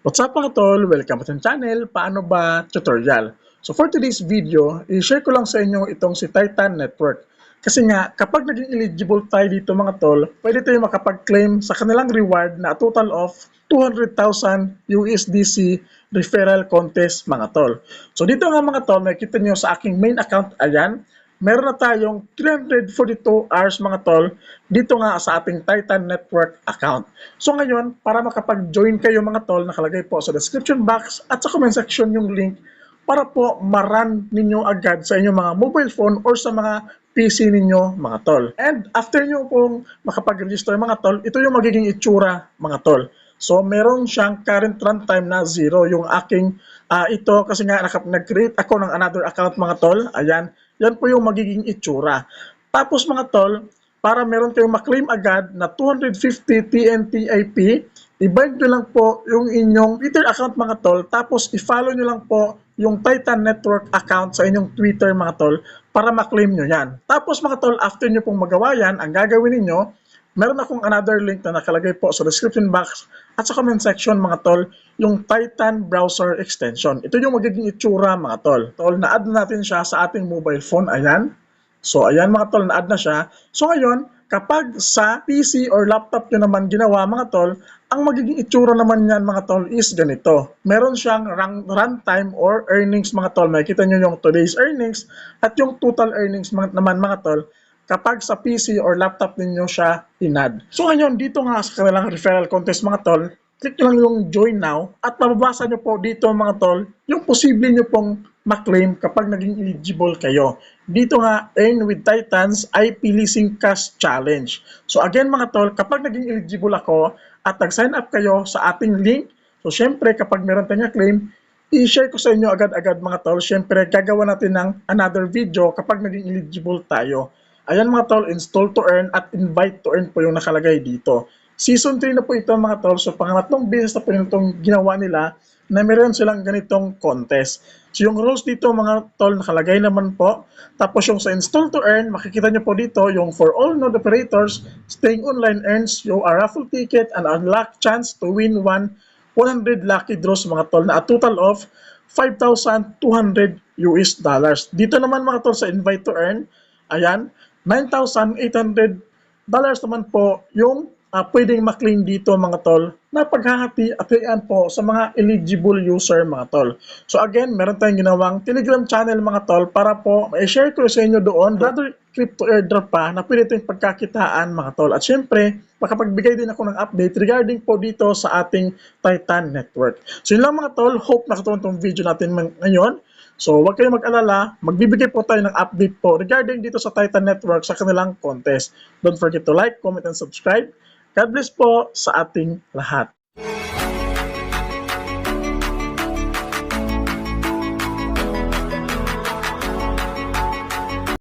What's up mga tol? Welcome to the channel, Paano Ba Tutorial. So for today's video, i-share ko lang sa inyo itong si Titan Network. Kasi nga, kapag naging eligible tayo dito mga tol, pwede tayo makapag-claim sa kanilang reward na a total of 200,000 USDC referral contest mga tol. So dito nga mga tol, nakikita nyo sa aking main account, ayan, meron na tayong 342 hours mga tol dito nga sa ating Titan Network account. So ngayon, para makapag-join kayo mga tol, nakalagay po sa description box at sa comment section yung link para po ma-run ninyo agad sa inyong mga mobile phone or sa mga PC ninyo mga tol. And after nyo pong makapag-register mga tol, ito yung magiging itsura mga tol. So meron siyang current runtime na 0 yung aking ito kasi nga nag-create ako ng another account mga tol. Ayan, yan po yung magiging itsura. Tapos mga tol, para meron kayong maklaim agad na 250 TNT IP, i-bind nyo lang po yung inyong Twitter account mga tol, tapos i-follow nyo lang po yung Titan Network account sa inyong Twitter mga tol para maklaim nyo yan. Tapos mga tol, after nyo pong magawa yan, ang gagawin ninyo, meron akong another link na nakalagay po sa description box at sa comment section mga tol, yung Titan Browser Extension. Ito yung magiging itsura mga tol. Tol, na-add natin siya sa ating mobile phone, ayan. So ayan mga tol, na-add na siya. So ngayon, kapag sa PC or laptop nyo naman ginawa mga tol, ang magiging itsura naman yan mga tol is ganito. Meron siyang runtime or earnings mga tol. Makikita nyo yung today's earnings at yung total earnings naman mga tol kapag sa PC or laptop ninyo siya inad. So ngayon, dito nga sa kanilang referral contest mga tol, click nyo lang yung join now at mababasa nyo po dito mga tol yung posible nyo pong maklaim kapag naging eligible kayo. Dito nga, Earn with Titans IP Leasing Cash Challenge. So again mga tol, kapag naging eligible ako at nag-sign up kayo sa ating link, so syempre kapag meron tayong claim, i-share ko sa inyo agad-agad mga tol. Syempre gagawa natin ng another video kapag naging eligible tayo. Ayan mga tol, install to earn at invite to earn po yung nakalagay dito. Season 3 na po ito mga tol. So pangatlong beses na po itong ginawa nila na meron silang ganitong contest. So yung rules dito mga tol nakalagay naman po. Tapos yung sa install to earn, makikita nyo po dito yung for all node operators, staying online earns you a raffle ticket and unlock chance to win 100 lucky draws mga tol na a total of 5,200 US dollars. Dito naman mga tol sa invite to earn, ayan, $9,800 naman po yung pwedeng maklaim dito mga tol na paghahati-hatian po sa mga eligible user mga tol. So again, meron tayong ginawang Telegram channel mga tol para po ma-share ko sa inyo doon rather crypto airdrop pa na pwede tayong pagkakitaan mga tol. At syempre, makapagbigay din ako ng update regarding po dito sa ating Titan Network. So yun lang mga tol, hope nakatulong itong video natin ngayon. So, huwag kayong mag-alala, magbibigay po tayo ng update po regarding dito sa Titan Network sa kanilang contest. Don't forget to like, comment, and subscribe. God bless po sa ating lahat.